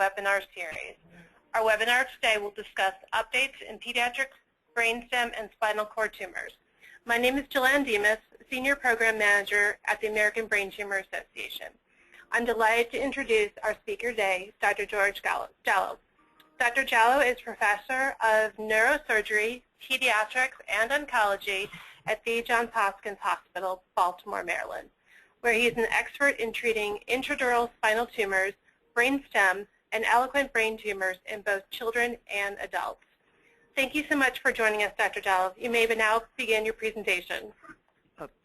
webinar series. Our webinar today will discuss updates in pediatric brainstem and spinal cord tumors. My name is Joanne Demas, Senior Program Manager at the American Brain Tumor Association. I'm delighted to introduce our speaker today, Dr. George Jallow. Dr. Jallow is Professor of Neurosurgery, Pediatrics, and Oncology at the Johns Hopkins Hospital, Baltimore, Maryland, where he is an expert in treating intradural spinal tumors, brainstem, and eloquent brain tumors in both children and adults. Thank you so much for joining us, Dr. Jallow. You may now begin your presentation.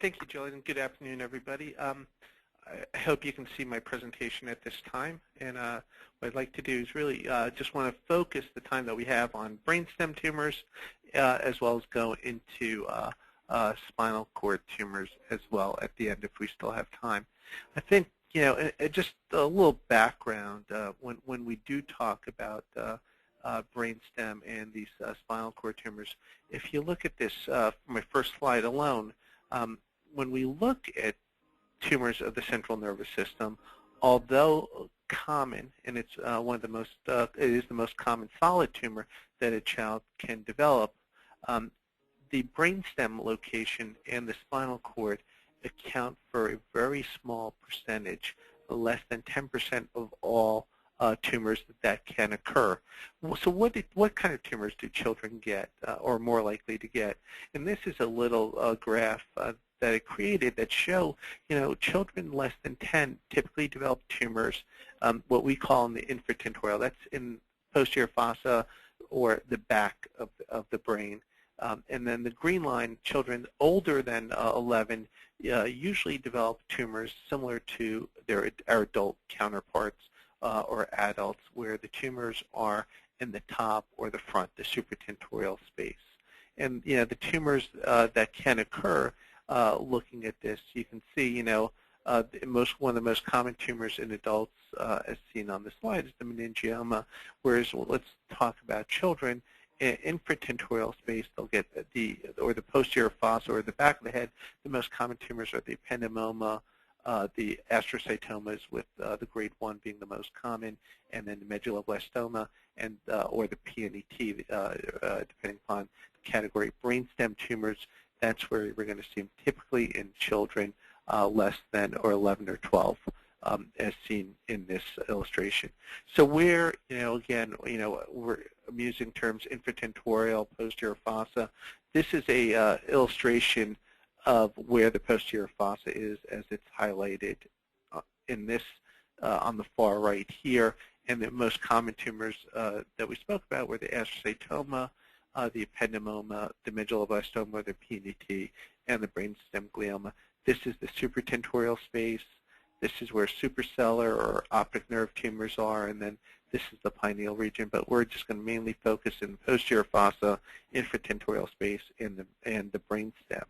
Thank you, Julie, and good afternoon, everybody. I hope you can see my presentation at this time. And what I'd like to do is really just want to focus the time that we have on brainstem tumors, as well as go into spinal cord tumors as well at the end if we still have time. I think, you know, just a little background, when we do talk about brainstem and these spinal cord tumors, if you look at this from my first slide alone, when we look at tumors of the central nervous system, although common, and it's one of the most, it is the most common solid tumor that a child can develop, the brainstem location and the spinal cord account for a very small percentage, less than 10% of all tumors that can occur. So what kind of tumors do children get, or more likely to get? And this is a little graph that I created that show, you know, children less than 10 typically develop tumors, what we call in the infratentorial. That's in posterior fossa or the back of the brain. And then the green line, children older than 11 usually develop tumors similar to our adult counterparts or adults, where the tumors are in the top or the front, the supratentorial space. And, you know, the tumors that can occur, looking at this, you can see, you know, one of the most common tumors in adults, as seen on the slide, is the meningioma. Whereas, well, let's talk about children. In infratentorial space, they'll get the posterior fossa or the back of the head. The most common tumors are the epidemoma, the astrocytomas, with the grade 1 being the most common, and then the medulloblastoma and or the PNET, depending upon the category. Brainstem tumors, that's where we're going to see them typically in children less than or 11 or 12, as seen in this illustration. So we're, you know, again, you know, I'm using terms infratentorial, posterior fossa. This is a illustration of where the posterior fossa is, as it's highlighted in this on the far right here. And the most common tumors that we spoke about were the astrocytoma, the epidemoma, the medulloblastoma, the PNET, and the brainstem glioma. This is the supratentorial space. This is where suprasellar or optic nerve tumors are, and then this is the pineal region. But we're just going to mainly focus in the posterior fossa, infratentorial space, and the brainstem.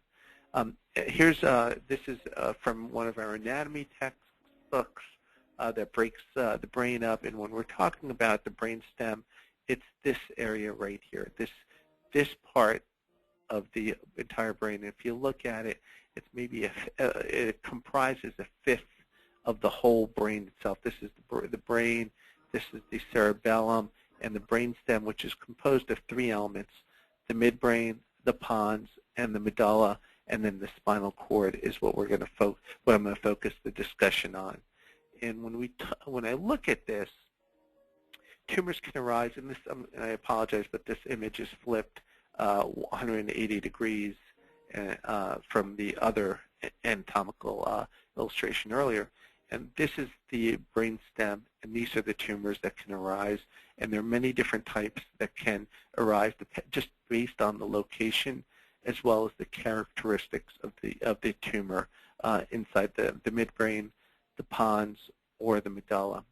This is from one of our anatomy textbooks that breaks the brain up. And when we're talking about the brainstem, it's this area right here, this part of the entire brain. If you look at it, it's maybe it comprises a fifth of the whole brain itself. This is the brain, this is the cerebellum, and the brainstem, which is composed of 3 elements: the midbrain, the pons, and the medulla, and then the spinal cord is what I'm going to focus the discussion on. And when I look at this, tumors can arise, and this, I apologize, but this image is flipped 180 degrees from the other anatomical illustration earlier. And this is the brainstem, and these are the tumors that can arise. And there are many different types that can arise just based on the location as well as the characteristics of the tumor inside the midbrain, the pons, or the medulla.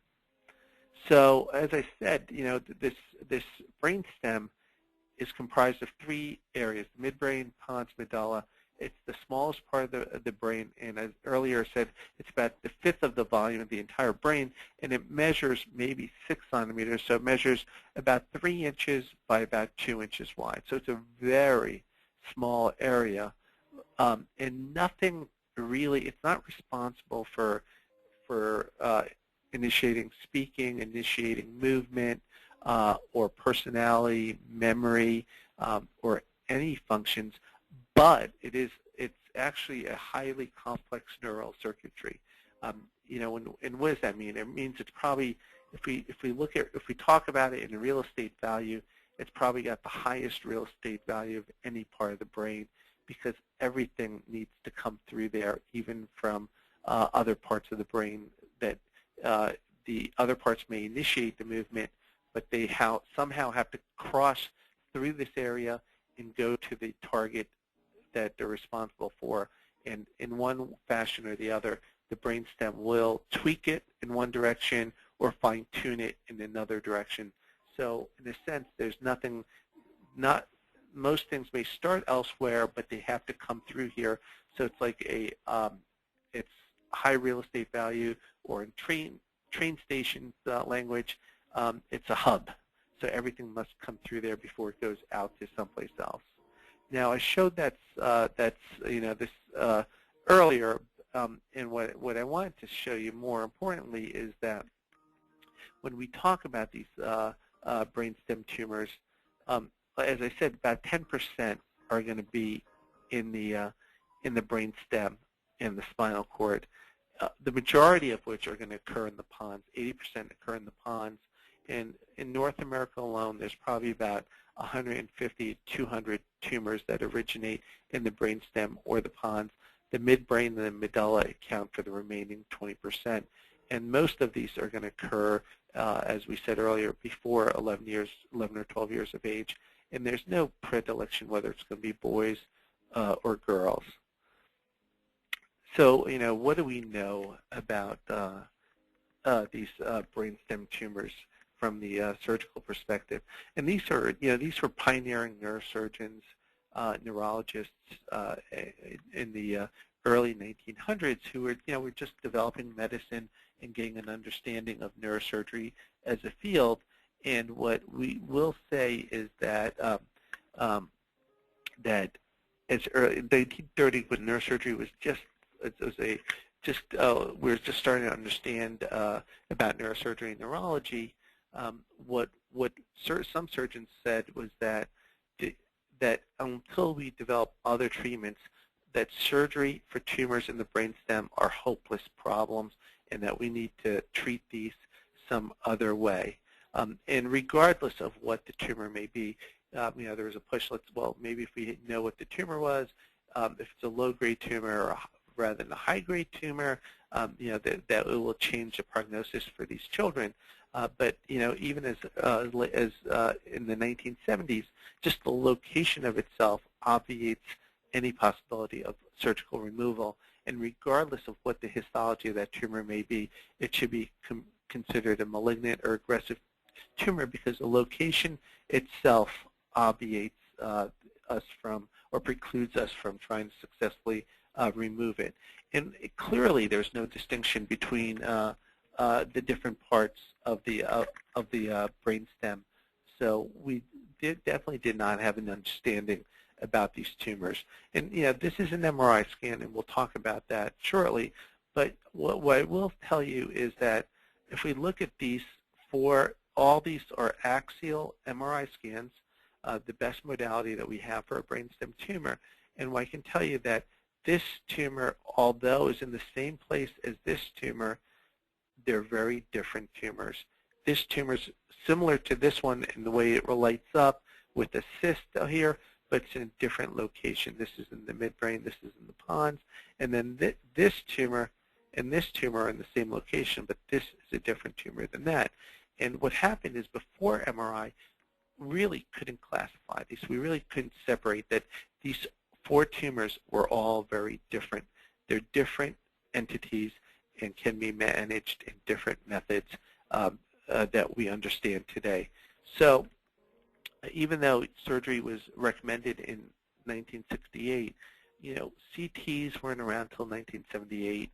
So as I said, you know, this brainstem is comprised of 3 areas: the midbrain, pons, medulla. It's the smallest part of the brain, and as earlier said, it's about the fifth of the volume of the entire brain, and it measures maybe 6 centimeters, so it measures about 3 inches by about 2 inches wide. So it's a very small area, and nothing really, it's not responsible for initiating speaking, initiating movement, or personality, memory, or any functions, but it's actually a highly complex neural circuitry. And what does that mean? It means it's probably, if we talk about it in a real estate value, it's probably got the highest real estate value of any part of the brain, because everything needs to come through there, even from other parts of the brain that the other parts may initiate the movement, but they somehow have to cross through this area and go to the target that they're responsible for. And in one fashion or the other, the brainstem will tweak it in one direction or fine-tune it in another direction. So in a sense, there's most things may start elsewhere, but they have to come through here. So it's like it's high real estate value, or in train station language, it's a hub. So everything must come through there before it goes out to someplace else. Now, I showed this earlier, and what I wanted to show you more importantly is that when we talk about these brainstem tumors, as I said, about 10% are going to be in the brainstem and the spinal cord. The majority of which are going to occur in the pons. 80% occur in the pons. And in North America alone, there's probably about 150 to 200 tumors that originate in the brainstem or the pons. The midbrain and the medulla account for the remaining 20%. And most of these are going to occur, as we said earlier, before 11 or 12 years of age. And there's no predilection whether it's going to be boys or girls. So, what do we know about these brainstem tumors from the surgical perspective? And these were pioneering neurosurgeons, neurologists in the early 1900s who were just developing medicine and getting an understanding of neurosurgery as a field. And what we will say is that that as early in 1930, when neurosurgery was we were just starting to understand about neurosurgery and neurology. What some surgeons said was that until we develop other treatments, that surgery for tumors in the brainstem are hopeless problems, and that we need to treat these some other way. And regardless of what the tumor may be, there was a push. Maybe if we know what the tumor was, if it's a low-grade tumor rather than a high-grade tumor, that it will change the prognosis for these children. But even as in the 1970s, just the location of itself obviates any possibility of surgical removal. And regardless of what the histology of that tumor may be, it should be considered a malignant or aggressive tumor, because the location itself obviates us from, or precludes us from, trying to successfully remove it. And clearly, there's no distinction between the different parts of the brainstem. So we definitely did not have an understanding about these tumors. And this is an MRI scan, and we'll talk about that shortly. But what I will tell you is that if we look at these all these are axial MRI scans, the best modality that we have for a brainstem tumor. And I can tell you that this tumor, although is in the same place as this tumor, they're very different tumors. This tumor is similar to this one in the way it lights up with a cyst here, but it's in a different location. This is in the midbrain, this is in the pons, and then this tumor and this tumor are in the same location, but this is a different tumor than that. And what happened is, before MRI, really couldn't classify these. We really couldn't separate that these 4 tumors were all very different. They're different entities and can be managed in different methods that we understand today. So even though surgery was recommended in 1968, CTs weren't around until 1978.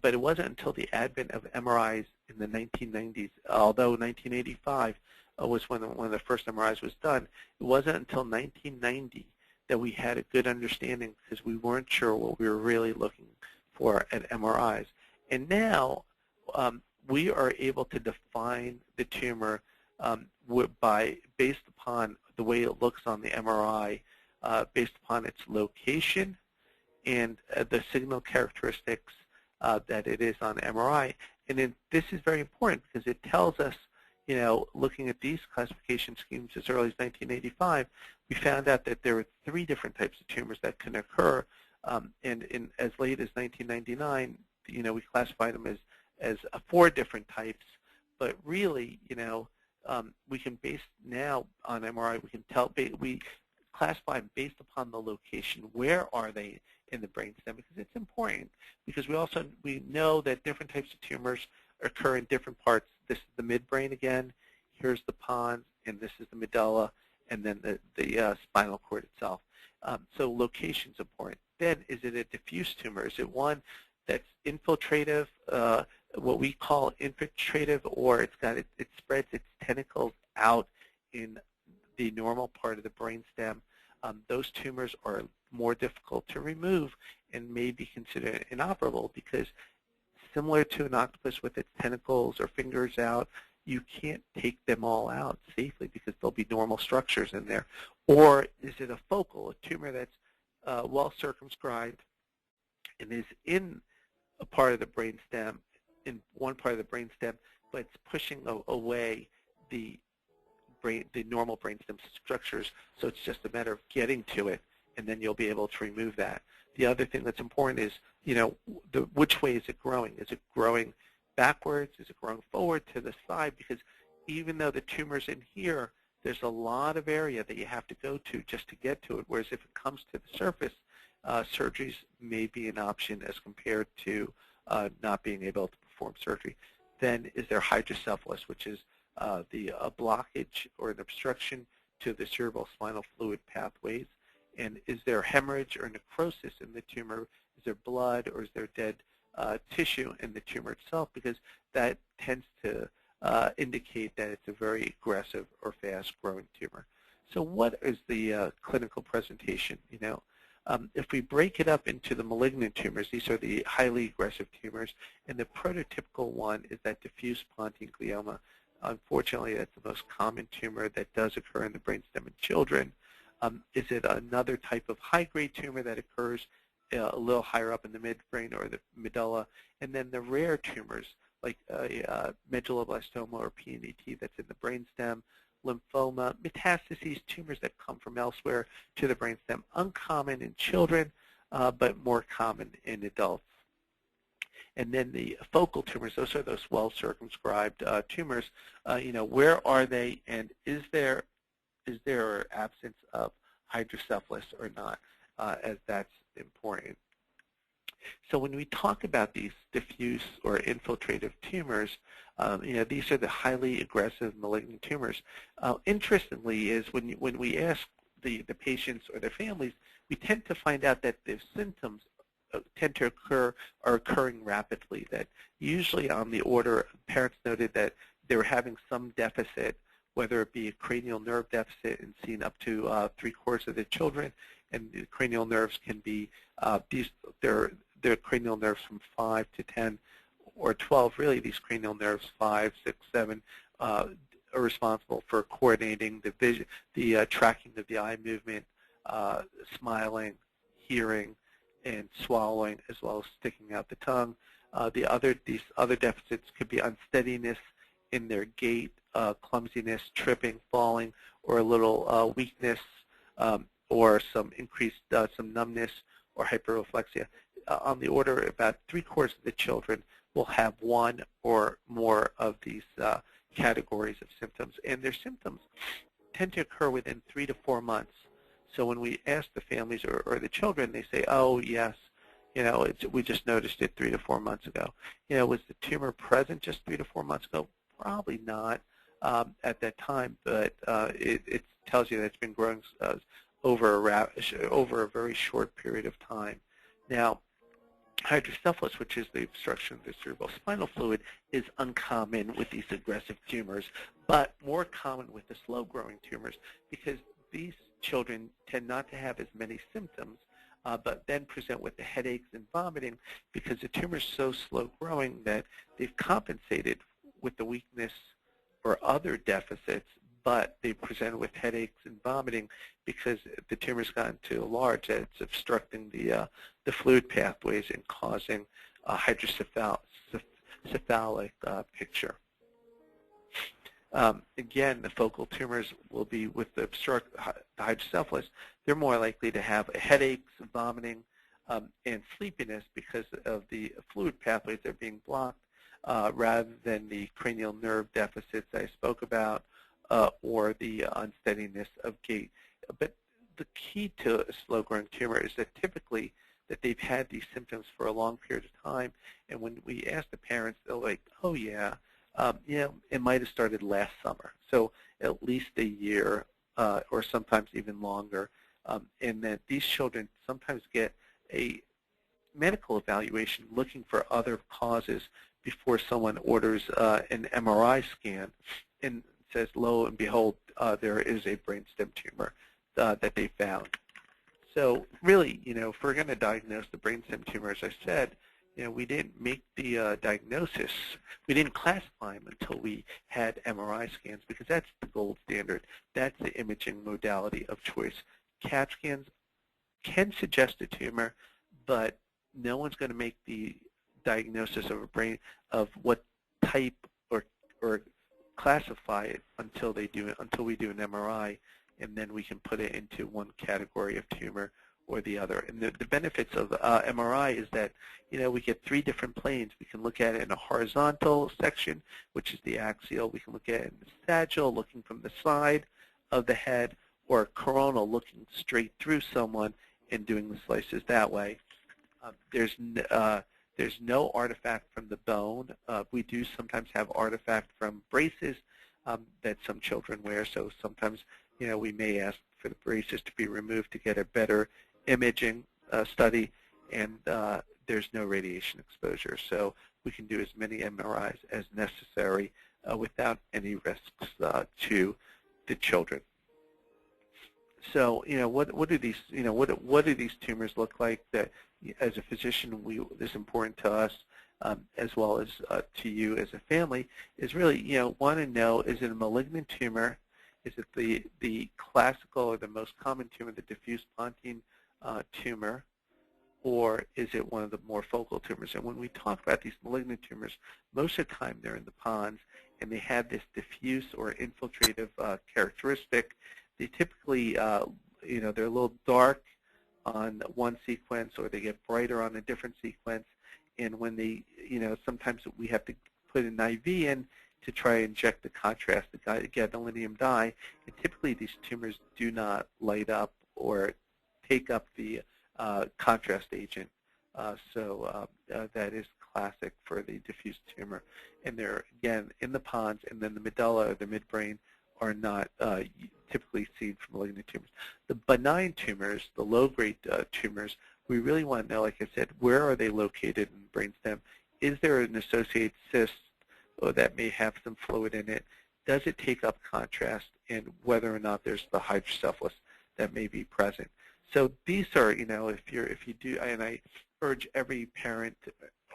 But it wasn't until the advent of MRIs in the 1990s, although 1985 was when one of the first MRIs was done. It wasn't until 1990 that we had a good understanding, because we weren't sure what we were really looking for at MRIs. And now we are able to define the tumor based upon the way it looks on the MRI, based upon its location and the signal characteristics that it is on MRI. And then this is very important because it tells us, looking at these classification schemes as early as 1985, we found out that there were 3 different types of tumors that can occur. And as late as 1999, we classified them as 4 different types. But really, we can base now on MRI, we can tell, we classify them based upon the location. Where are they in the brainstem? Because it's important, because we know that different types of tumors occur in different parts. This is the midbrain again, here's the pons, and this is the medulla, and then the spinal cord itself. So location's important. Then, is it a diffuse tumor? Is it one that's infiltrative, what we call infiltrative, or it spreads its tentacles out in the normal part of the brainstem? Those tumors are more difficult to remove and may be considered inoperable because, similar to an octopus with its tentacles or fingers out, you can't take them all out safely because there'll be normal structures in there. Or is it a focal, a tumor that's well circumscribed and is in a part of the brainstem, in one part of the brainstem, but it's pushing away the normal brainstem structures, so it's just a matter of getting to it, and then you'll be able to remove that. The other thing that's important is, which way is it growing? Is it growing backwards? Is it growing forward to the side? Because even though the tumor's in here, there's a lot of area that you have to go to just to get to it, whereas if it comes to the surface, surgeries may be an option as compared to not being able to perform surgery. Then is there hydrocephalus, which is the blockage or an obstruction to the cerebral spinal fluid pathways? And is there hemorrhage or necrosis in the tumor? Is there blood, or is there dead tissue in the tumor itself? Because that tends to indicate that it's a very aggressive or fast-growing tumor. So what is the clinical presentation? If we break it up into the malignant tumors, these are the highly aggressive tumors, and the prototypical one is that diffuse pontine glioma. Unfortunately, that's the most common tumor that does occur in the brainstem in children. Is it another type of high-grade tumor that occurs a little higher up in the midbrain or the medulla? And then the rare tumors, like medulloblastoma or PNET that's in the brainstem, lymphoma, metastases, tumors that come from elsewhere to the brainstem, uncommon in children, but more common in adults. And then the focal tumors, those are those well-circumscribed tumors. Where are they, and is there absence of hydrocephalus or not, as that's important. So when we talk about these diffuse or infiltrative tumors, these are the highly aggressive malignant tumors. Interestingly, is when we ask the patients or their families, we tend to find out that the symptoms tend to are occurring rapidly. That usually on the order, parents noted that they were having some deficit, whether it be a cranial nerve deficit and seen up to 3/4 of the children, and the cranial nerves can be they're cranial nerves from 5 to 10 or 12. Really, these cranial nerves 5, 6, 7 are responsible for coordinating the vision, the tracking of the eye movement, smiling, hearing, and swallowing, as well as sticking out the tongue. These other deficits could be unsteadiness in their gait, clumsiness, tripping, falling, or a little weakness, or some increased some numbness or hyperreflexia. On the order, about 3/4 of the children will have one or more of these categories of symptoms, and their symptoms tend to occur within 3 to 4 months. So when we ask the families or the children, they say, "Oh, yes, we just noticed it 3 to 4 months ago." Was the tumor present just 3 to 4 months ago? Probably not at that time, but it tells you that it's been growing over a very short period of time. Now, hydrocephalus, which is the obstruction of the cerebral spinal fluid, is uncommon with these aggressive tumors, but more common with the slow-growing tumors, because these children tend not to have as many symptoms but then present with the headaches and vomiting because the tumor is so slow growing that they've compensated with the weakness or other deficits, but they present with headaches and vomiting because the tumor's gotten too large that it's obstructing the fluid pathways and causing a hydrocephalic picture. Again, the focal tumors will be with the hydrocephalus. They're more likely to have headaches, vomiting, and sleepiness because of the fluid pathways that are being blocked rather than the cranial nerve deficits I spoke about or the unsteadiness of gait. But the key to a slow-growing tumor is that typically that they've had these symptoms for a long period of time, and when we ask the parents, they're like, oh yeah, it might have started last summer, so at least a year or sometimes even longer, and that these children sometimes get a medical evaluation looking for other causes before someone orders an MRI scan and says, lo and behold, there is a brainstem tumor that they found. So really, if we're going to diagnose the brainstem tumor, as I said, we didn't make the diagnosis. We didn't classify them until we had MRI scans because that's the gold standard. That's the imaging modality of choice. CAT scans can suggest a tumor, but no one's going to make the diagnosis of a brain of what type or classify it until we do an MRI, and then we can put it into one category of tumor or the other. And the benefits of MRI is that we get 3 different planes. We can look at it in a horizontal section, which is the axial. We can look at it in the sagittal, looking from the side of the head, or coronal, looking straight through someone and doing the slices that way. There's no artifact from the bone. We do sometimes have artifact from braces that some children wear, so sometimes we may ask for the braces to be removed to get a better imaging study, and there's no radiation exposure, so we can do as many MRIs as necessary without any risks to the children. So, what do these, what do these tumors look like? That, as a physician, is important to us, as well as to you as a family, is really, want to know: is it a malignant tumor? Is it the classical or the most common tumor, the diffuse Pontine tumor, or is it one of the more focal tumors? And when we talk about these malignant tumors, most of the time they're in the pons, and they have this diffuse or infiltrative characteristic. They typically, they're a little dark on one sequence, or they get brighter on a different sequence. And when they, sometimes we have to put an IV in to try and inject the contrast, the gadolinium dye. And typically these tumors do not light up or take up the contrast agent. So that is classic for the diffuse tumor. And they're, again, in the pons, and then the medulla or the midbrain are not typically seen for malignant tumors. The benign tumors, the low-grade tumors, we really want to know, like I said, where are they located in the brainstem? Is there an associated cyst that may have some fluid in it? Does it take up contrast? And whether or not there's the hydrocephalus that may be present. So these are, if you do, and I urge every parent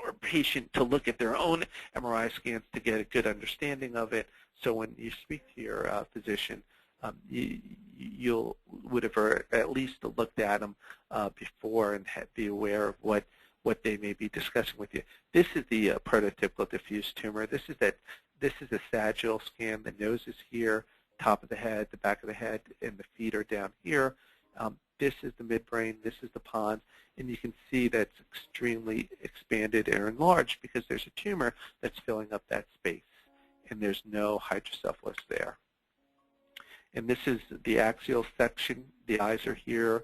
or patient to look at their own MRI scans to get a good understanding of it. So when you speak to your physician, you would have at least looked at them before and be aware of what they may be discussing with you. This is the prototypical diffuse tumor. This is a sagittal scan. The nose is here, top of the head, the back of the head, and the feet are down here. This is the midbrain. This is the pons. And you can see that's extremely expanded or enlarged because there's a tumor that's filling up that space, and there's no hydrocephalus there. And this is the axial section. The eyes are here,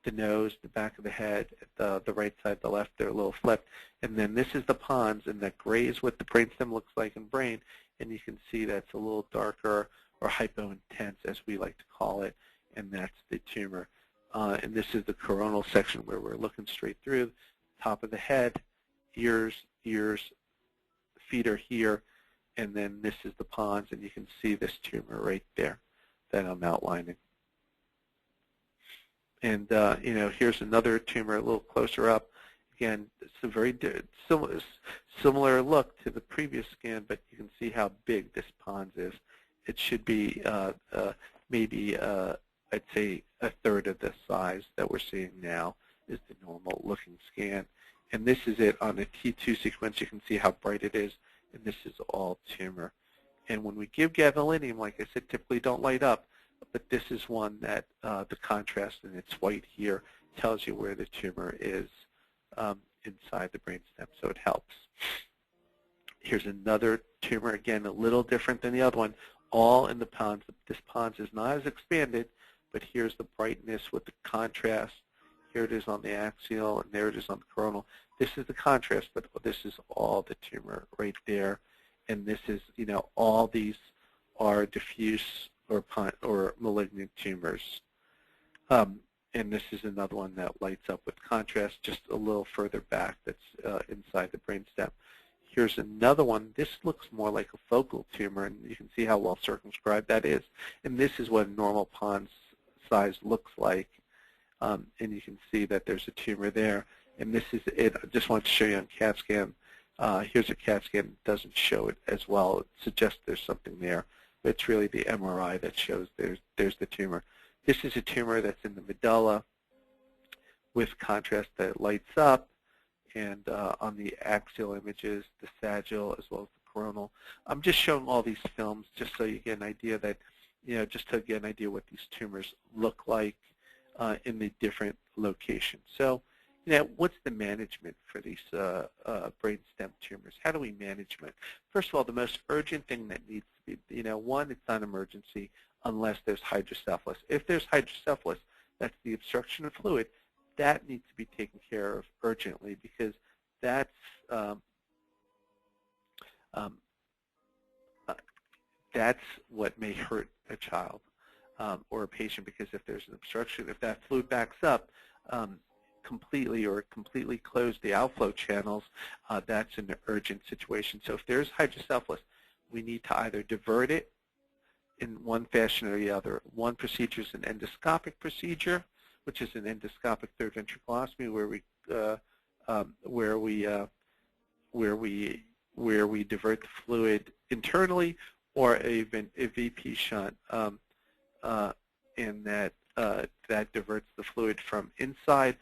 the nose, the back of the head, the right side, the left, they're a little flipped. And then this is the pons, and that gray is what the brainstem looks like in brain. And you can see that's a little darker, or hypo-intense, as we like to call it, and that's the tumor. And this is the coronal section where we're looking straight through, top of the head, ears, feet are here, and then this is the pons, and you can see this tumor right there that I'm outlining. And here's another tumor a little closer up. Again, it's a very similar look to the previous scan, but you can see how big this pons is. It should be maybe, I'd say, a third of the size that we're seeing now is the normal looking scan. And this is it on the T2 sequence. You can see how bright it is, and this is all tumor. And when we give gadolinium, like I said, typically don't light up, but this is one that the contrast, and it's white here, tells you where the tumor is inside the brainstem, so it helps. Here's another tumor, again, a little different than the other one, all in the pons. This pons is not as expanded, but here's the brightness with the contrast. Here it is on the axial, and there it is on the coronal. This is the contrast, but this is all the tumor right there. And this is, all these are diffuse or malignant tumors. And this is another one that lights up with contrast just a little further back that's inside the brainstem. Here's another one. This looks more like a focal tumor, and you can see how well circumscribed that is. And this is what a normal pons size looks like. And you can see that there's a tumor there. And this is it. I just wanted to show you on CAT scan. Here's a CAT scan. It doesn't show it as well. It suggests there's something there. But it's really the MRI that shows there's the tumor. This is a tumor that's in the medulla with contrast that lights up. And on the axial images, the sagittal as well as the coronal. I'm just showing all these films just so you get an idea that, just to get an idea what these tumors look like in the different locations. So, what's the management for these brainstem tumors? How do we manage them? First of all, the most urgent thing that needs to be, one, it's not an emergency unless there's hydrocephalus. If there's hydrocephalus, that's the obstruction of fluid, that needs to be taken care of urgently because that's what may hurt a child or a patient, because if there's an obstruction, if that fluid backs up completely or completely close the outflow channels, that's an urgent situation. So if there's hydrocephalus, we need to either divert it in one fashion or the other. One procedure is an endoscopic procedure, which is an endoscopic third ventriculostomy, where we divert the fluid internally, or a VP shunt, and that diverts the fluid from inside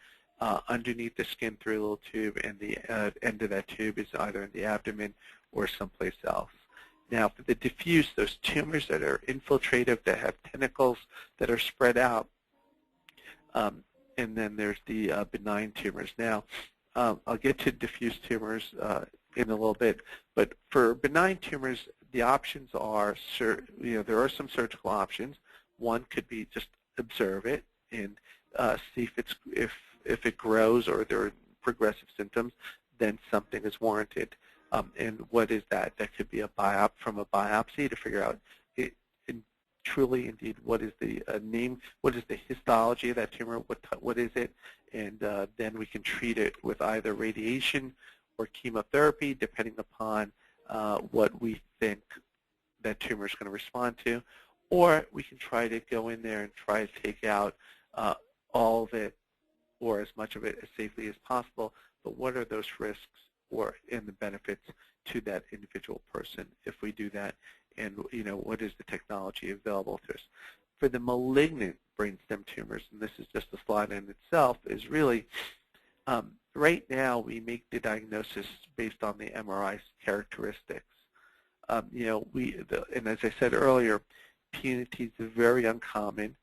underneath the skin through a little tube, and the end of that tube is either in the abdomen or someplace else. Now, for the diffuse, those tumors that are infiltrative, that have tentacles that are spread out, and then there's the benign tumors. Now, I'll get to diffuse tumors in a little bit, but for benign tumors, the options are, there are some surgical options. One could be just observe it and see if it grows or there are progressive symptoms, then something is warranted. And what is that? That could be a biopsy to figure out truly, indeed, what is the name, what is the histology of that tumor, what is it, and then we can treat it with either radiation or chemotherapy, depending upon what we think that tumor is going to respond to, or we can try to go in there and try to take out all of it or as much of it as safely as possible. But what are those risks and the benefits to that individual person if we do that? And what is the technology available to us? For the malignant brainstem tumors, and this is just a slide in itself, is really right now we make the diagnosis based on the MRI characteristics. And as I said earlier, punity is very uncommon,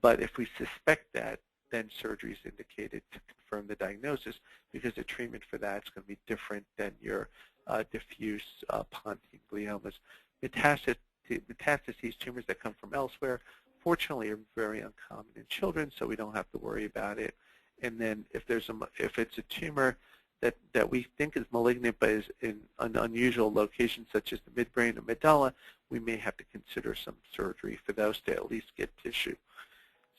but if we suspect that, then surgery is indicated to confirm the diagnosis, because the treatment for that is going to be different than your diffuse Pontine gliomas. Metastases, tumors that come from elsewhere, fortunately are very uncommon in children, so we don't have to worry about it. And then if it's a tumor that we think is malignant but is in an unusual location, such as the midbrain or medulla, we may have to consider some surgery for those to at least get tissue.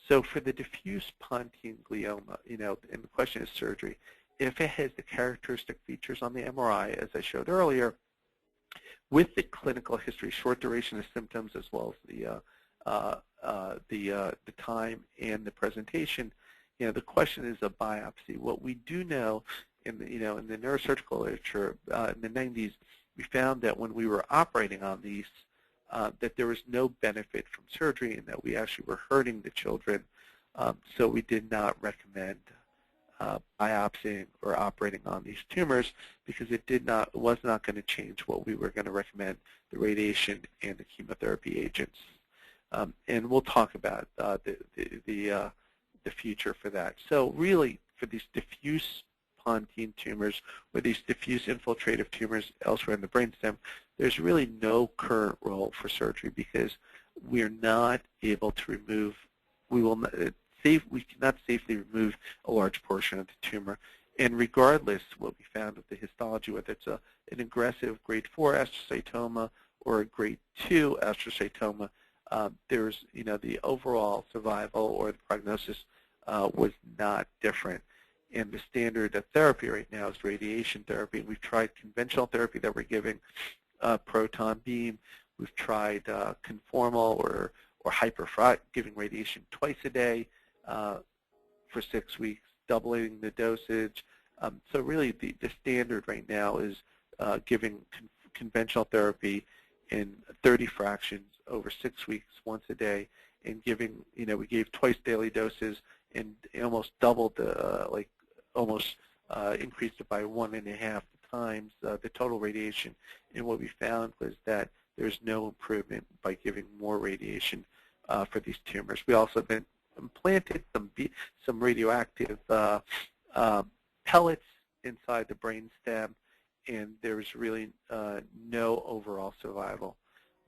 So for the diffuse Pontine glioma, and the question is surgery. If it has the characteristic features on the MRI, as I showed earlier, with the clinical history, short duration of symptoms, as well as the time and the presentation, the question is a biopsy. What we do know in the, in the neurosurgical literature in the 90s, we found that when we were operating on these, that there was no benefit from surgery and that we actually were hurting the children. So we did not recommend biopsying or operating on these tumors because it was not going to change what we were going to recommend, the radiation and the chemotherapy agents. And we'll talk about the future for that. So really, for these diffuse Pontine tumors or these diffuse infiltrative tumors elsewhere in the brainstem, there's really no current role for surgery because we're not able to remove, we cannot safely remove a large portion of the tumor. And regardless what we found with the histology, whether it's an aggressive grade 4 astrocytoma or a grade 2 astrocytoma, there's, the overall survival or the prognosis was not different. And the standard of therapy right now is radiation therapy. And we've tried conventional therapy that we're giving, proton beam. We've tried conformal or hyperfractal, giving radiation twice a day for 6 weeks, doubling the dosage. So really the standard right now is giving conventional therapy in 30 fractions over 6 weeks, once a day, and giving, we gave twice daily doses and almost doubled the, increased it by 1.5 times the total radiation. And what we found was that there's no improvement by giving more radiation for these tumors. We also then implanted some radioactive pellets inside the brainstem, and there was really no overall survival.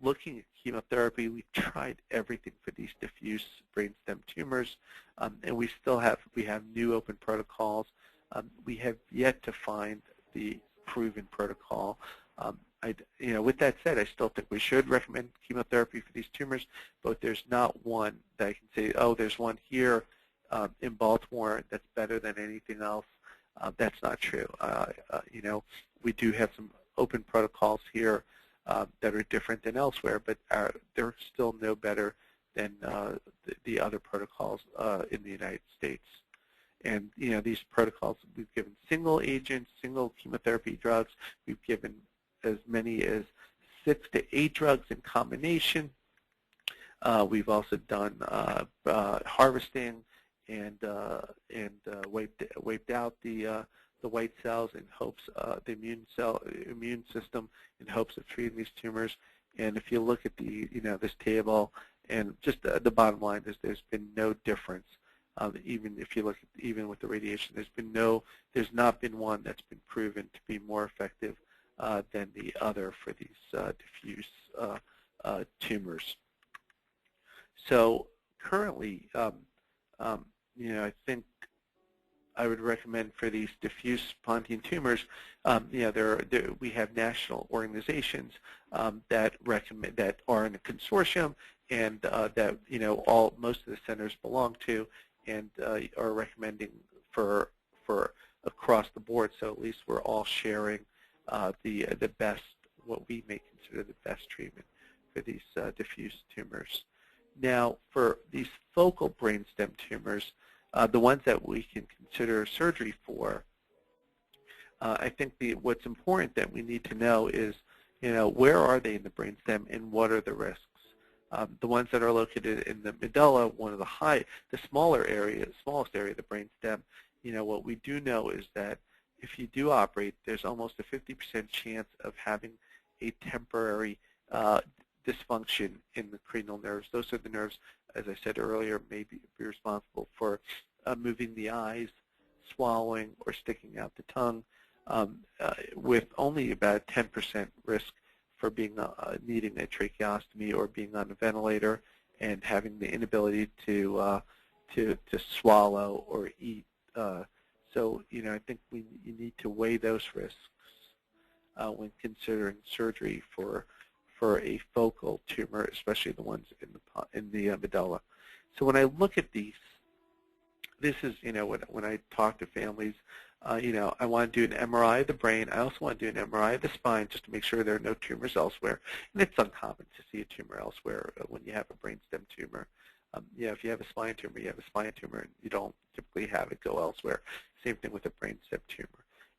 Looking at chemotherapy, we tried everything for these diffuse brainstem tumors, and we have new open protocols. We have yet to find the proven protocol. With that said, I still think we should recommend chemotherapy for these tumors, but there's not one that I can say, oh, there's one here in Baltimore that's better than anything else. That's not true. We do have some open protocols here that are different than elsewhere, but they're still no better than the other protocols in the United States. And these protocols, we've given single agents, single chemotherapy drugs. We've given as many as 6 to 8 drugs in combination. We've also done harvesting and wiped out the white cells in hopes the immune system in hopes of treating these tumors. And if you look at the this table, and just the bottom line is there's been no difference. Even if you look at, even with the radiation, there's not been one that's been proven to be more effective than the other for these diffuse tumors. So currently, I think I would recommend for these diffuse Pontine tumors, we have national organizations that are in a consortium and that most of the centers belong to, and are recommending for across the board. So at least we're all sharing the best, what we may consider the best treatment for these diffuse tumors. Now, for these focal brainstem tumors, the ones that we can consider surgery for, I think what's important that we need to know is, where are they in the brainstem and what are the risks? The ones that are located in the medulla, one of the smallest area of the brainstem, what we do know is that if you do operate, there's almost a 50% chance of having a temporary dysfunction in the cranial nerves. Those are the nerves, as I said earlier, may be responsible for moving the eyes, swallowing, or sticking out the tongue, with only about 10% risk for being needing a tracheostomy or being on a ventilator and having the inability to swallow or eat. So I think you need to weigh those risks when considering surgery for a focal tumor, especially the ones in the medulla. So when I look at these, this is when I talk to families, I want to do an MRI of the brain. I also want to do an MRI of the spine just to make sure there are no tumors elsewhere. And it's uncommon to see a tumor elsewhere when you have a brainstem tumor. If you have a spine tumor, you have a spine tumor, and you don't typically have it go elsewhere. Same thing with a brainstem tumor.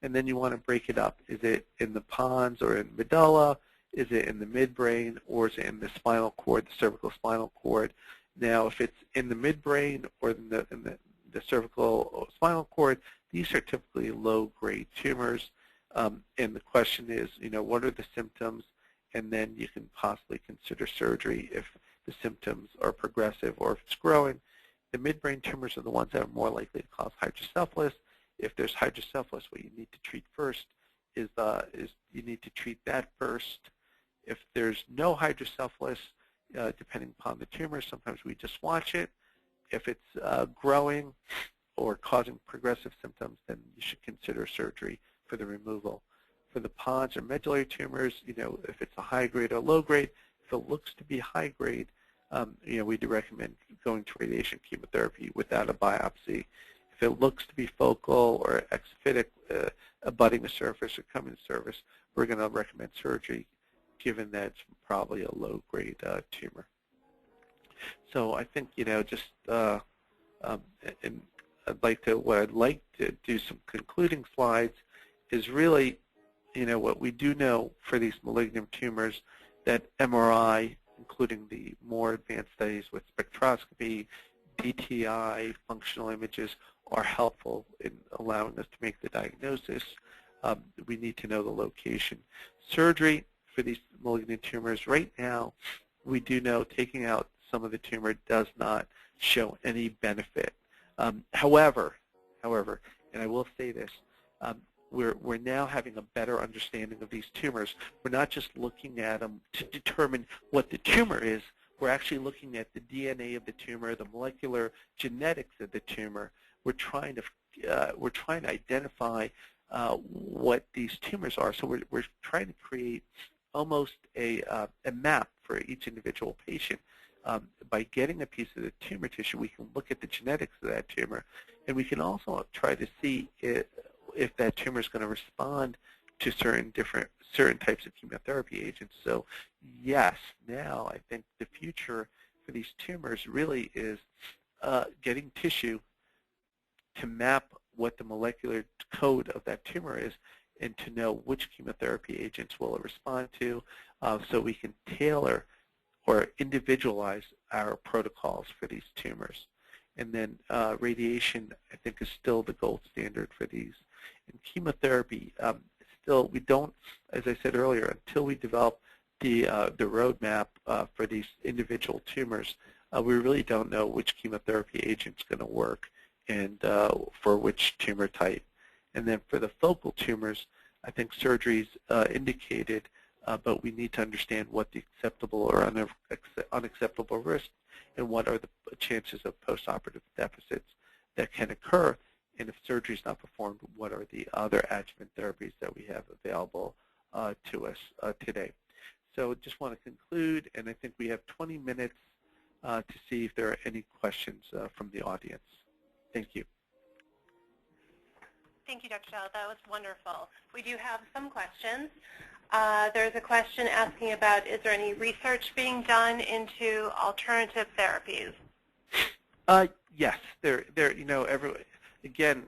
And then you want to break it up. Is it in the pons or in medulla? Is it in the midbrain, or is it in the spinal cord, the cervical spinal cord? Now, if it's in the midbrain or in the cervical spinal cord, these are typically low-grade tumors. And the question is, what are the symptoms? And then you can possibly consider surgery if the symptoms are progressive or if it's growing. The midbrain tumors are the ones that are more likely to cause hydrocephalus. If there's hydrocephalus, what you need to treat first is you need to treat that first. If there's no hydrocephalus, depending upon the tumor, sometimes we just watch it. If it's growing or causing progressive symptoms, then you should consider surgery for the removal. For the pons or medullary tumors, if it's a high grade or low grade, if it looks to be high grade, we do recommend going to radiation chemotherapy without a biopsy. If it looks to be focal or exophytic, abutting the surface or coming to the surface, we're going to recommend surgery, given that it's probably a low-grade tumor. So I think, what I'd like to do some concluding slides is really, what we do know for these malignant tumors, that MRI, including the more advanced studies with spectroscopy, DTI, functional images, are helpful in allowing us to make the diagnosis. We need to know the location. Surgery for these malignant tumors, right now, we do know taking out some of the tumor does not show any benefit. However, and I will say this, we're now having a better understanding of these tumors. We're not just looking at them to determine what the tumor is. We're actually looking at the DNA of the tumor, the molecular genetics of the tumor. We're trying to identify what these tumors are. So we're trying to create almost a map for each individual patient. By getting a piece of the tumor tissue, we can look at the genetics of that tumor, and we can also try to see if that tumor is going to respond to certain types of chemotherapy agents. So yes, now I think the future for these tumors really is getting tissue to map what the molecular code of that tumor is and to know which chemotherapy agents will it respond to, so we can tailor or individualize our protocols for these tumors. And then radiation, I think, is still the gold standard for these. And chemotherapy, still, we don't, as I said earlier, until we develop the roadmap for these individual tumors, we really don't know which chemotherapy agent is going to work and for which tumor type. And then for the focal tumors, I think surgery is indicated, but we need to understand what the acceptable or unacceptable risks and what are the chances of postoperative deficits that can occur. And if surgery is not performed, what are the other adjuvant therapies that we have available to us today? So just want to conclude, and I think we have 20 minutes to see if there are any questions from the audience. Thank you. Thank you, Dr. Shell. That was wonderful. We do have some questions. There's a question asking about, is there any research being done into alternative therapies? Yes, again,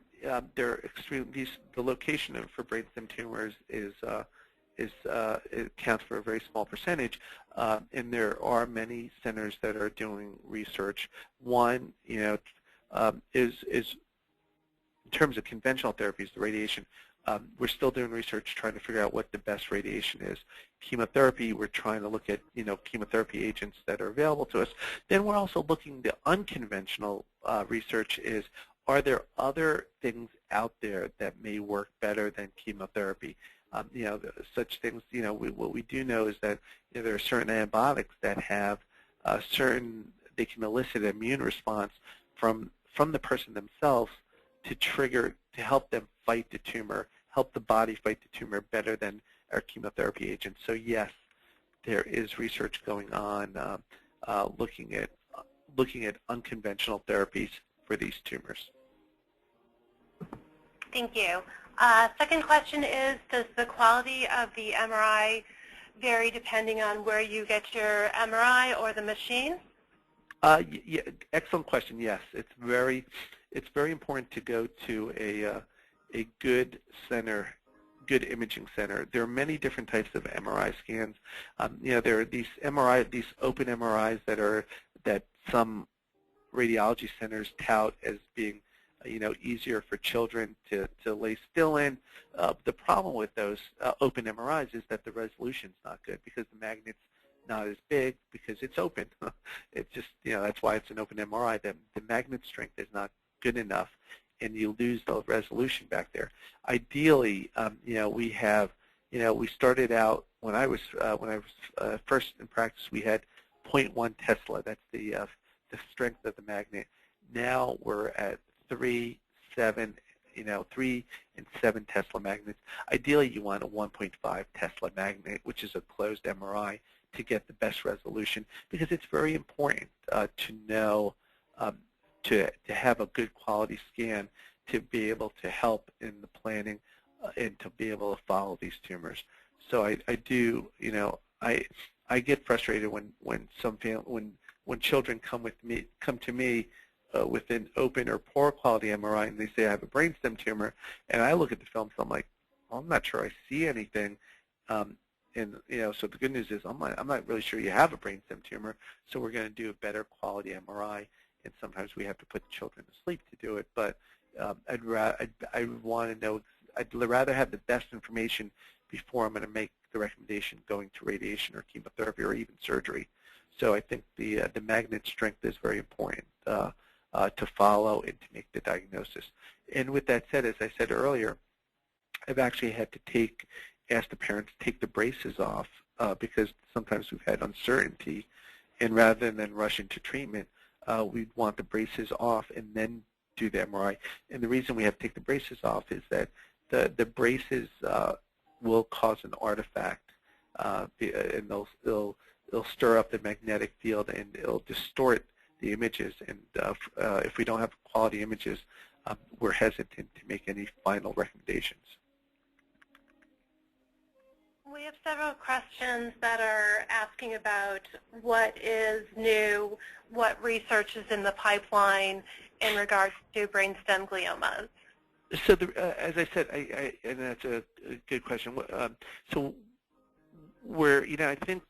they're extreme. The location for brainstem tumors it accounts for a very small percentage, and there are many centers that are doing research. One, is in terms of conventional therapies, the radiation. We're still doing research trying to figure out what the best radiation is. Chemotherapy, we're trying to look at chemotherapy agents that are available to us. Then we're also looking, the unconventional research is, are there other things out there that may work better than chemotherapy? Such things, what we do know is that there are certain antibiotics that have they can elicit an immune response from the person themselves to help them fight the tumor, help the body fight the tumor better than our chemotherapy agents. So yes, there is research going on looking at unconventional therapies for these tumors. Thank you. Second question is, does the quality of the MRI vary depending on where you get your MRI or the machine? Yeah, excellent question. Yes, it's very important to go to a good center, good imaging center. There are many different types of MRI scans. There are these open MRIs that some radiology centers tout as being easier for children to lay still in. The problem with those open MRIs is that the resolution's not good because the magnet's not as big because it's open. It's just, that's why it's an open MRI. The magnet strength is not good enough, and you lose the resolution back there. Ideally, we started out when I was first in practice. We had 0.1 Tesla. That's the strength of the magnet. Now we're at 3, 7, 3 and 7 Tesla magnets. Ideally, you want a 1.5 Tesla magnet, which is a closed MRI, to get the best resolution, because it's very important to know, to have a good quality scan to be able to help in the planning and to be able to follow these tumors. So I do, I get frustrated when children come to me with an open or poor quality MRI and they say I have a brainstem tumor, and I look at the film, so I'm like, well, I'm not sure I see anything. So the good news is I'm not really sure you have a brainstem tumor, so we're going to do a better quality MRI, and sometimes we have to put children to sleep to do it. But I'd rather have the best information before I'm going to make the recommendation going to radiation or chemotherapy or even surgery. So I think the magnet strength is very important to follow and to make the diagnosis. And with that said, as I said earlier, I've actually had to ask the parents to take the braces off because sometimes we've had uncertainty, and rather than rush into treatment, we'd want the braces off and then do the MRI. And the reason we have to take the braces off is that the braces will cause an artifact, and they'll stir up the magnetic field and it'll distort the images. And if we don't have quality images, we're hesitant to make any final recommendations. We have several questions that are asking about what is new, what research is in the pipeline in regards to brainstem gliomas. So, as I said, and that's a good question. So, I think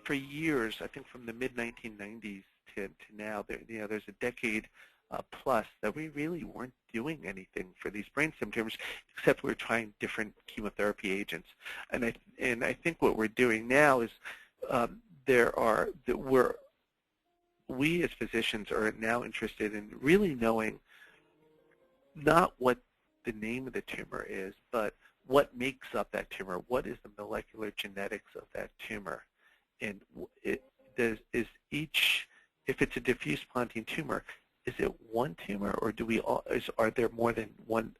for years, I think from the mid-1990s to now, there's a decade plus that we really weren't doing anything for these brainstem tumors, except we're trying different chemotherapy agents. And I think what we're doing now is we as physicians are now interested in really knowing not what the name of the tumor is, but what makes up that tumor. What is the molecular genetics of that tumor? And if it's a diffuse Pontine tumor, is it one tumor, or are there more than one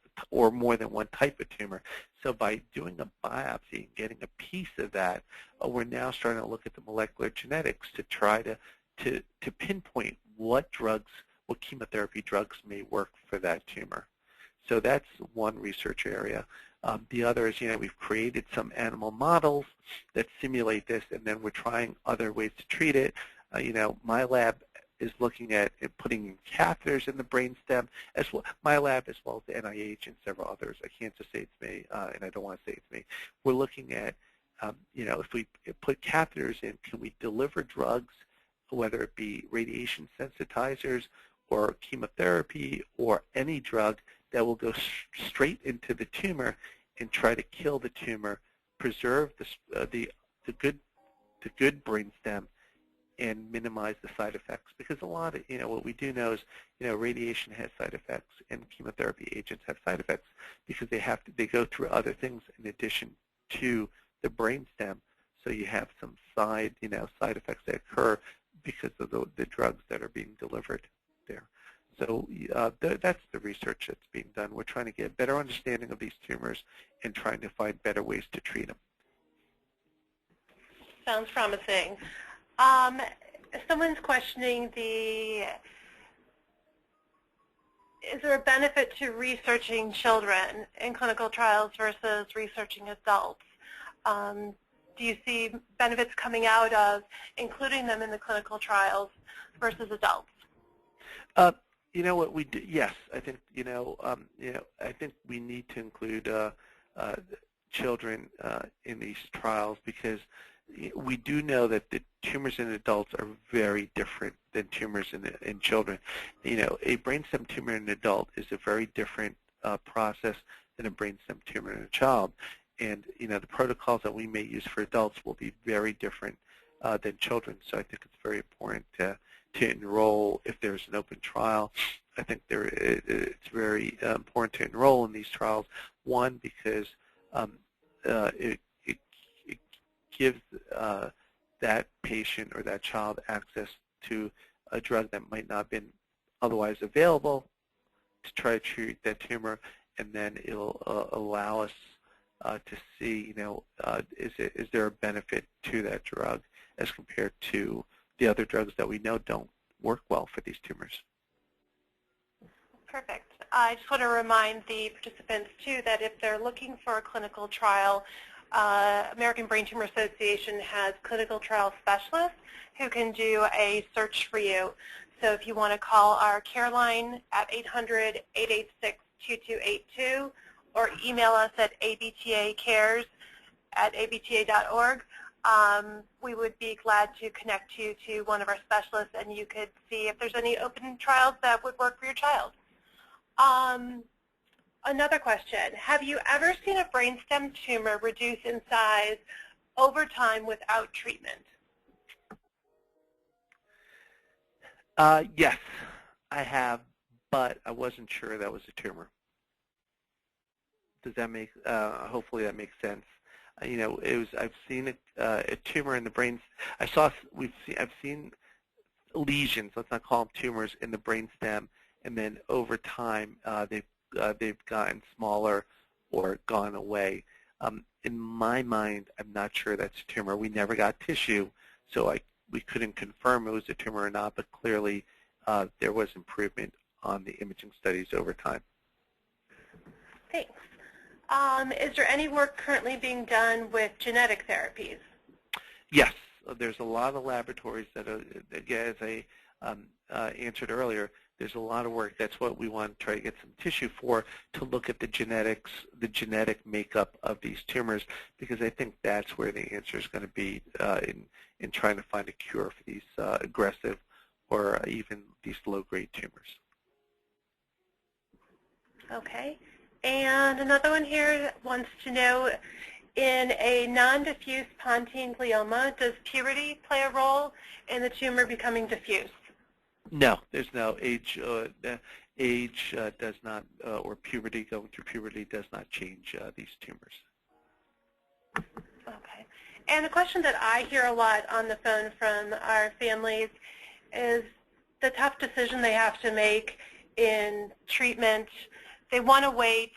type of tumor? So by doing a biopsy and getting a piece of that, we're now starting to look at the molecular genetics to try to pinpoint what chemotherapy drugs may work for that tumor. So that's one research area. The other is, we've created some animal models that simulate this, and then we're trying other ways to treat it. My lab is looking at putting in catheters in the brainstem, as well. My lab, as well as the NIH and several others. I can't just say it's me, and I don't want to say it's me. We're looking at, if we put catheters in, can we deliver drugs, whether it be radiation sensitizers or chemotherapy or any drug that will go straight into the tumor and try to kill the tumor, preserve the good brainstem, and minimize the side effects. Because a lot of, what we do know is, radiation has side effects and chemotherapy agents have side effects because they go through other things in addition to the brainstem. So you have some side effects that occur because of the drugs that are being delivered there. So that's the research that's being done. We're trying to get a better understanding of these tumors and trying to find better ways to treat them. Sounds promising. Someone's questioning is there a benefit to researching children in clinical trials versus researching adults? Do do you see benefits coming out of including them in the clinical trials versus adults? You know what we do? Yes, I think I think we need to include children in these trials because we do know that the tumors in adults are very different than tumors in children. A brainstem tumor in an adult is a very different process than a brainstem tumor in a child. And the protocols that we may use for adults will be very different than children. So I think it's very important to enroll if there's an open trial. I think it's very important to enroll in these trials. One, because it gives that patient or that child access to a drug that might not have been otherwise available to try to treat that tumor, and then it'll allow us to see, is there a benefit to that drug as compared to the other drugs that we know don't work well for these tumors. Perfect. I just want to remind the participants, too, that if they're looking for a clinical trial, American Brain Tumor Association has clinical trial specialists who can do a search for you. So if you want to call our care line at 800-886-2282 or email us at abtacares@abta.org, we would be glad to connect you to one of our specialists, and you could see if there's any open trials that would work for your child. Another question, have you ever seen a brainstem tumor reduce in size over time without treatment? Yes, I have, but I wasn't sure that was a tumor. Does that make, hopefully that makes sense. I've seen a tumor in the brain. I've seen lesions, let's not call them tumors, in the brainstem, and then over time they've gotten smaller or gone away. In my mind, I'm not sure that's a tumor. We never got tissue, so we couldn't confirm it was a tumor or not, but clearly there was improvement on the imaging studies over time. Thanks. Is there any work currently being done with genetic therapies? Yes. There's a lot of laboratories that are, again, as I answered earlier, there's a lot of work. That's what we want to try to get some tissue for, to look at the genetics, the genetic makeup of these tumors, because I think that's where the answer is going to be in trying to find a cure for these aggressive or even these low-grade tumors. Okay. And another one here wants to know, in a non-diffuse Pontine glioma, does puberty play a role in the tumor becoming diffuse? No, there's no age. Age does not, or puberty, going through puberty does not change these tumors. Okay. And the question that I hear a lot on the phone from our families is the tough decision they have to make in treatment. They want to wait,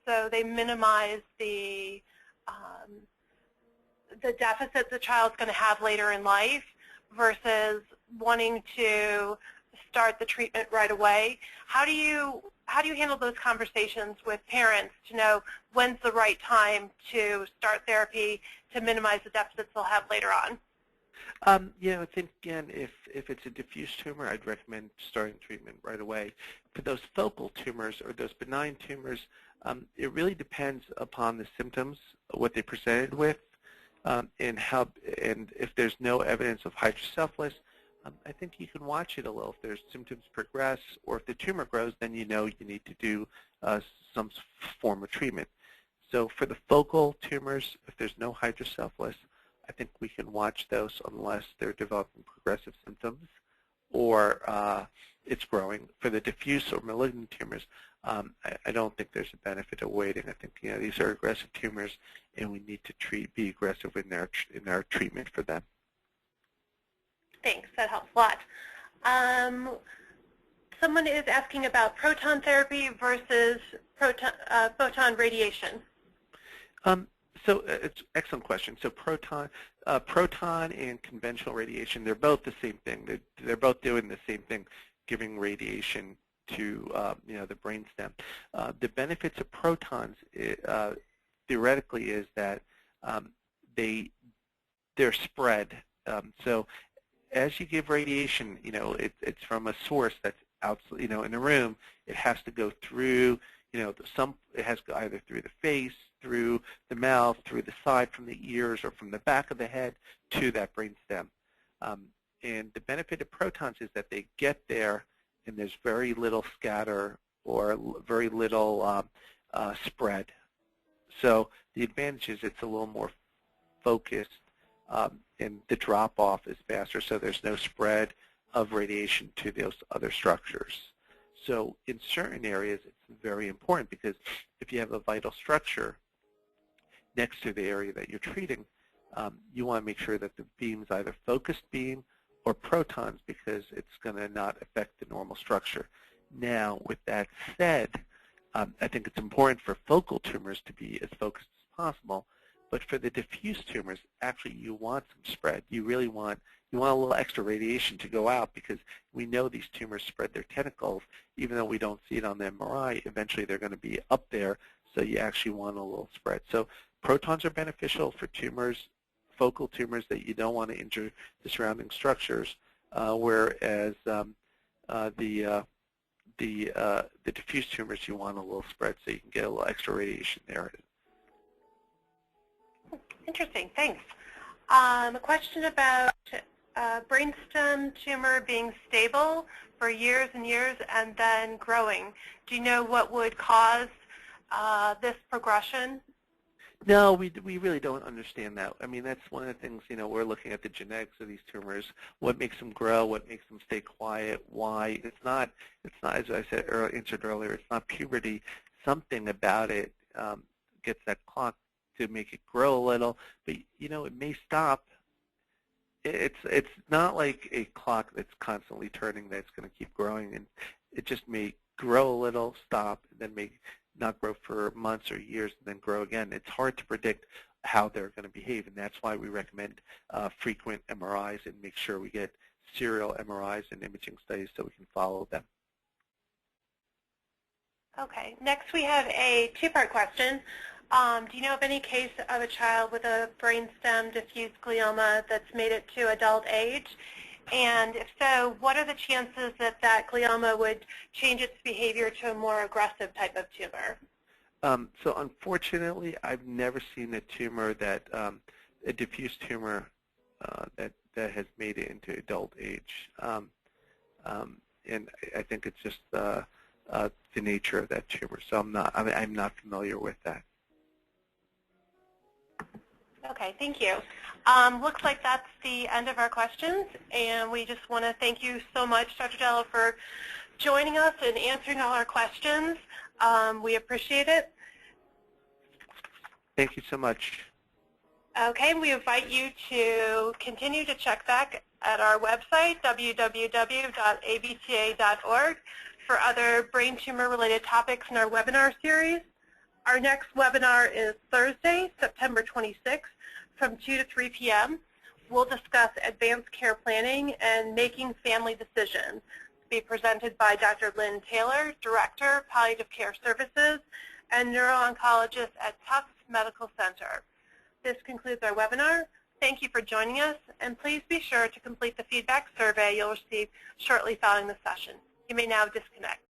so they minimize the deficit the child's going to have later in life versus wanting to start the treatment right away. How do you handle those conversations with parents to know when's the right time to start therapy to minimize the deficits they'll have later on? I think, again, if it's a diffuse tumor, I'd recommend starting treatment right away. For those focal tumors or those benign tumors, it really depends upon the symptoms, what they presented with, and if there's no evidence of hydrocephalus, I think you can watch it a little. If there's symptoms progress or if the tumor grows, then you know you need to do some form of treatment. So for the focal tumors, if there's no hydrocephalus, I think we can watch those unless they're developing progressive symptoms or it's growing. For the diffuse or malignant tumors, I don't think there's a benefit of waiting. I think these are aggressive tumors, and we need to be aggressive in our treatment for them. Thanks. That helps a lot. Someone is asking about proton therapy versus photon radiation. So it's an excellent question. So proton and conventional radiation, they're both the same thing. They're both doing the same thing, giving radiation to the brainstem. The benefits of protons theoretically is that they they're spread. So as you give radiation, it's from a source that's out, in the room. It has to go through, it has to go either through the face, through the mouth, through the side, from the ears, or from the back of the head to that brainstem. And the benefit of protons is that they get there, and there's very little scatter or very little spread. So the advantage is it's a little more focused, and the drop-off is faster, so there's no spread of radiation to those other structures. So in certain areas, it's very important, because if you have a vital structure next to the area that you're treating, you want to make sure that the beam's either focused beam or protons, because it's going to not affect the normal structure. Now, with that said, I think it's important for focal tumors to be as focused as possible, but for the diffuse tumors, actually you want some spread. You really want a little extra radiation to go out, because we know these tumors spread their tentacles. Even though we don't see it on the MRI, eventually they're going to be up there, so you actually want a little spread. So protons are beneficial for tumors, focal tumors that you don't want to injure the surrounding structures, whereas the diffuse tumors, you want a little spread, so you can get a little extra radiation there. Interesting, thanks. A question about brainstem tumor being stable for years and years and then growing. Do you know what would cause this progression? No, we really don't understand that. I mean, that's one of the things, we're looking at the genetics of these tumors, what makes them grow, what makes them stay quiet, why. It's not, as I said answered earlier, it's not puberty. Something about it gets that clock to make it grow a little, but, it may stop. It's not like a clock that's constantly turning that's going to keep growing, and it just may grow a little, stop, and then may not grow for months or years, and then grow again. It's hard to predict how they're going to behave, and that's why we recommend frequent MRIs and make sure we get serial MRIs and imaging studies so we can follow them. Okay, next we have a two-part question. Do you know of any case of a child with a brainstem diffuse glioma that's made it to adult age? And if so, what are the chances that that glioma would change its behavior to a more aggressive type of tumor? So unfortunately, I've never seen a tumor that, a diffuse tumor that has made it into adult age. And I think it's just the nature of that tumor. So I'm not familiar with that. Okay, thank you. Looks like that's the end of our questions, and we just want to thank you so much, Dr. Dello, for joining us and answering all our questions. We appreciate it. Thank you so much. Okay, we invite you to continue to check back at our website, www.abta.org, for other brain tumor-related topics in our webinar series. Our next webinar is Thursday, September 26th, from 2 to 3 p.m. We'll discuss advanced care planning and making family decisions. To be presented by Dr. Lynn Taylor, Director, Palliative Care Services, and Neuro-Oncologist at Tufts Medical Center. This concludes our webinar. Thank you for joining us, and please be sure to complete the feedback survey you'll receive shortly following the session. You may now disconnect.